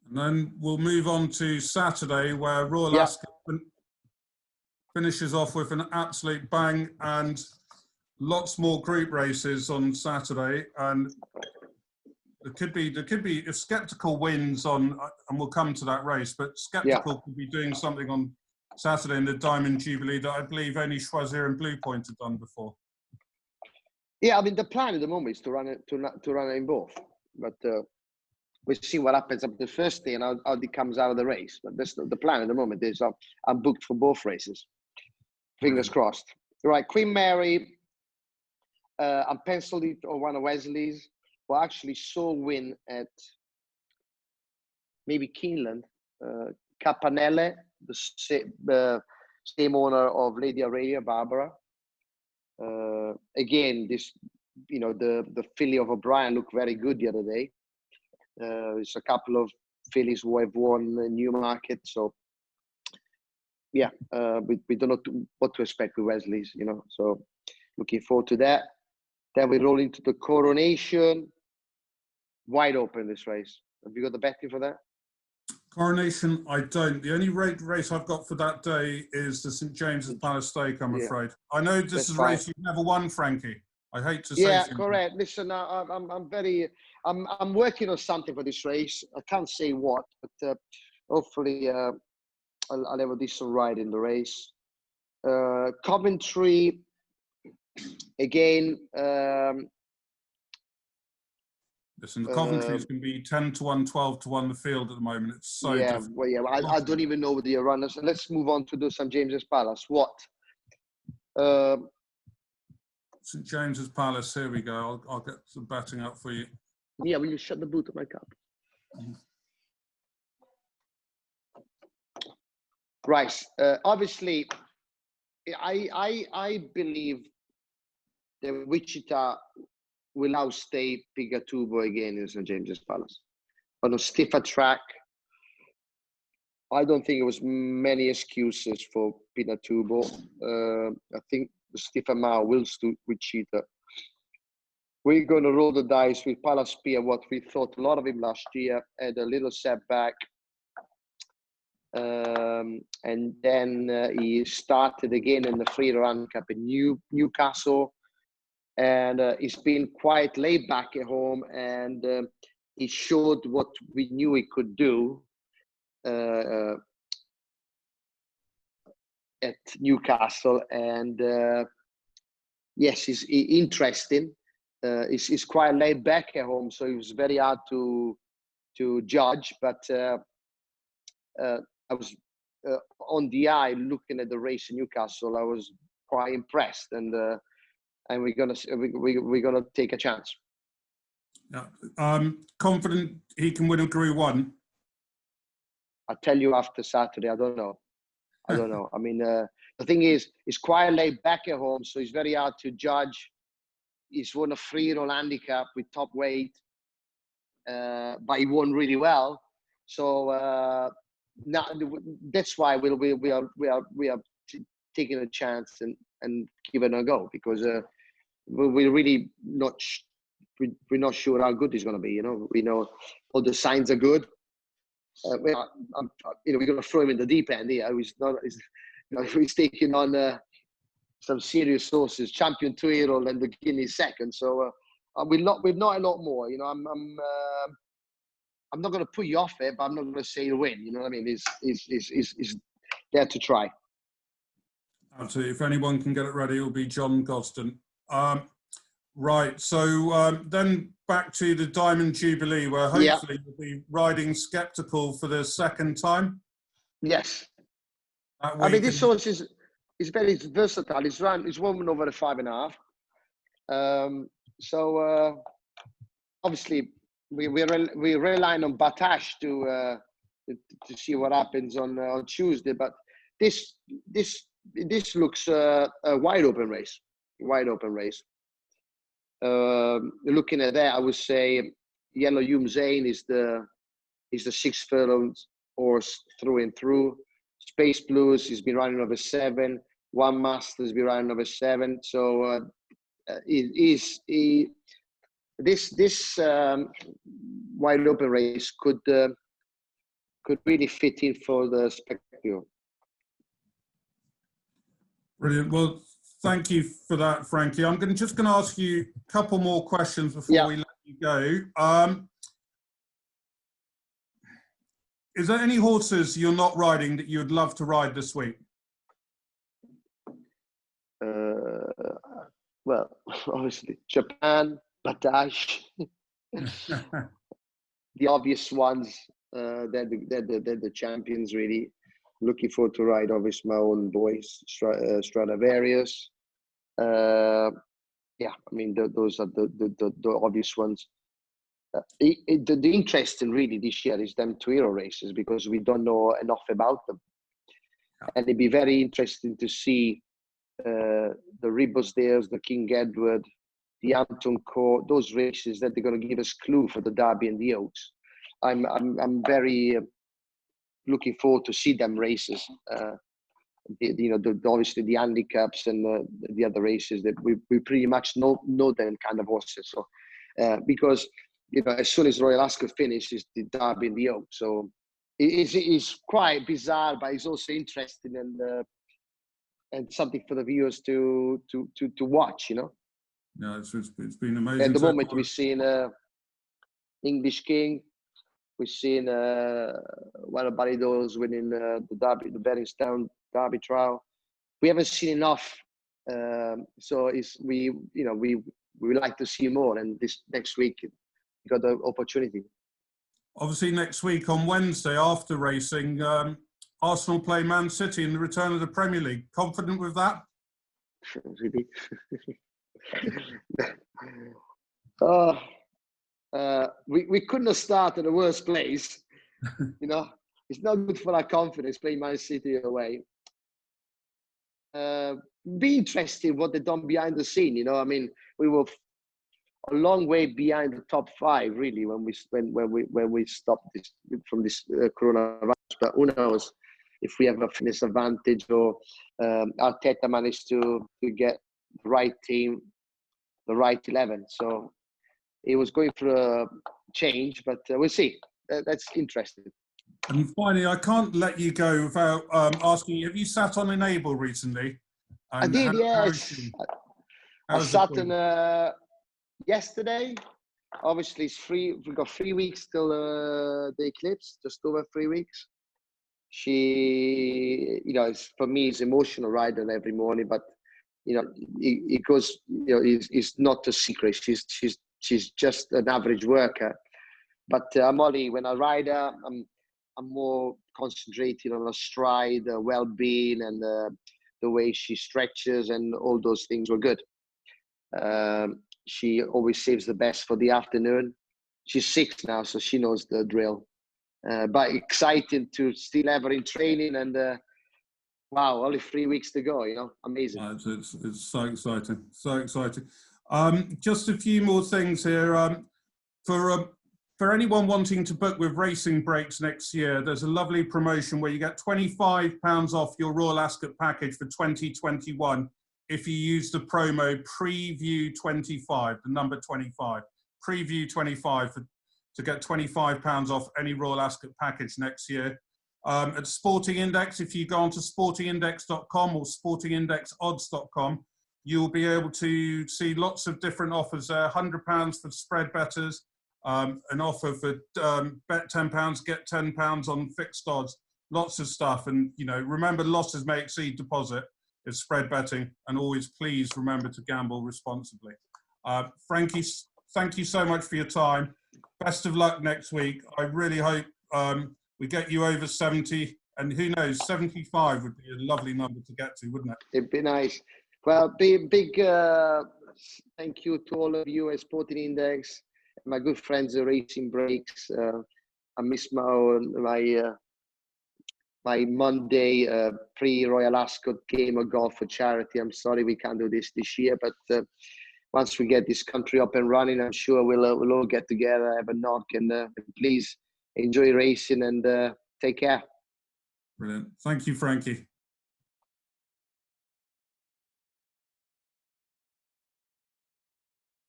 And then we'll move on to Saturday, where Royal Ascot finishes off with an absolute bang, and lots more group races on Saturday. And there could be if Skeptical wins on, and we'll come to that race, but Skeptical could be doing something on Saturday in the Diamond Jubilee that I believe only Choisir and Blue Point have done before. Yeah, I mean, the plan at the moment is to run it in both, but we'll see what happens up the first day and how it comes out of the race. But that's the plan at the moment. Is I'm booked for both races. Fingers crossed. Right, Queen Mary. I'm penciled it on one of Wesley's. Who actually saw win at maybe Keeneland, Capanelle, the same owner of Lady Aurelia, Barbara. Again, this, the filly of O'Brien looked very good the other day. There's a couple of fillies who have won Newmarket, so yeah, we don't know what to expect with Wesley's, so looking forward to that. Then we roll into the Coronation. Wide open this race. Have you got the betting for that? Coronation, I don't. The only race I've got for that day is the St James's Palace Stake, I'm afraid. I know this is a race you've never won, Frankie. I hate to say Yeah, correct. Listen, I'm working on something for this race. I can't say what, but hopefully I'll have a decent ride in the race. Coventry, again. Listen, the Coventry's can be 10-1, 12-1 the field at the moment. It's so difficult. Well, yeah, I don't even know the runners. Let's move on to the St James's Palace. What? St James's Palace, here we go. I'll get some betting up for you. Yeah, will you shut the boot of my cup? Right. Obviously, I believe that Wichita will outstay Pigatubo again in St James's Palace. On a stiffer track, I don't think there was many excuses for Pinatubo. I think the stiffer mile will suit Wichita. We're going to roll the dice with Palace Pier, what we thought a lot of him last year, had a little setback. And then he started again in the Free Run Cup in Newcastle. And he's been quite laid back at home, and he showed what we knew he could do at Newcastle. And yes, he's interesting. He's quite laid back at home, so it was very hard to judge. But I was on the eye looking at the race in Newcastle. I was quite impressed, and we're gonna take a chance. Yeah, confident he can win a Group 1. I'll tell you after Saturday. I don't know. I mean, the thing is, he's quite laid back at home, so it's very hard to judge. He's won a free-roll handicap with top weight, but he won really well. So now that's why we are taking a chance and giving it a go, because we're really not we're not sure how good he's going to be. We know all the signs are good. We're going to throw him in the deep end here. He's taking on some serious sources, champion 2-year-old and the Guinness second. So we've not a lot more. I'm not going to put you off it, but I'm not going to say he'll win. You know what I mean? He's there to try. Absolutely. If anyone can get it ready, it'll be John Gosden. Right. So then back to the Diamond Jubilee, where hopefully you'll be riding Skeptical for the second time. Yes. I mean, this horse is very versatile. It's won over the 5.5. So obviously we're relying on Batash to see what happens on Tuesday. But this looks a wide open race. Looking at that, I would say Yellow Hume Zane is the 6th furlong horse through and through. Space Blues has been running over 7. One Master has been running over 7. So this wide open race could could really fit in for the spectacle. Brilliant. Well, thank you for that, Frankie. I'm just going to ask you a couple more questions before we let you go. Is there any horses you're not riding that you'd love to ride this week? Well, obviously Japan, Batash, the obvious ones. They're the champions, really. Looking forward to ride, obviously, my own boys, Stradivarius. Yeah, I mean, those are the obvious ones. The interesting, really, this year is them 2 hero races, because we don't know enough about them. And it'd be very interesting to see the Ribosdales, the King Edward, the Anton Court, those races that they're going to give us clue for the Derby and the Oaks. I'm very looking forward to see them races. Obviously the handicaps and the other races that we pretty much know them kind of horses. So because as soon as Royal Ascot finishes, the Derby and the Oaks. So it's quite bizarre, but it's also interesting and something for the viewers to watch. Yeah, it's been amazing. At the moment, we've seen English King. We've seen one of Ballydo's winning the Derby, the Berringstown Derby trial. We haven't seen enough, so we would like to see more. And this next week, we got the opportunity. Obviously, next week on Wednesday after racing, Arsenal play Man City in the return of the Premier League. Confident with that? Really? We couldn't have started the worst place. It's not good for our confidence playing Man City away. Be interesting what they've done behind the scene. I mean, we were a long way behind the top 5, really, when we stopped this from this coronavirus. But who knows if we have a fitness advantage, or Arteta managed to get the right team, the right 11. So he was going for a change, but we'll see. That's interesting. And finally, I can't let you go without asking you, have you sat on Enable recently? And I did, yes. I sat on yesterday. Obviously, it's free. We've got 3 weeks till the eclipse, just over 3 weeks. She, for me, it's emotional riding every morning, but, it goes, it's not a secret. She's just an average worker. But Molly, when I ride her, I'm more concentrated on her stride, her well-being, and the way she stretches, and all those things were good. She always saves the best for the afternoon. She's 6 now, so she knows the drill. But exciting to still have her in training, and wow, only 3 weeks to go, amazing. It's so exciting, so exciting. Just a few more things here. For anyone wanting to book with Racing Breaks next year, there's a lovely promotion where you get £25 off your Royal Ascot package for 2021 if you use the promo Preview25, the number 25, Preview25 to get £25 off any Royal Ascot package next year. At Sporting Index, if you go onto sportingindex.com or sportingindexodds.com, you'll be able to see lots of different offers there. £100 for spread bettors, an offer for bet £10, get £10 on fixed odds, lots of stuff. And, remember, losses may exceed deposit. It's spread betting, and always please remember to gamble responsibly. Frankie, thank you so much for your time. Best of luck next week. I really hope we get you over 70, and who knows, 75 would be a lovely number to get to, wouldn't it? It'd be nice. Well, big thank you to all of you at Sporting Index, my good friends at Racing Breaks. I miss my Monday pre-Royal Ascot game of golf for charity. I'm sorry we can't do this year, but once we get this country up and running, I'm sure we'll all get together, have a knock, and please enjoy racing and take care. Brilliant. Thank you, Frankie.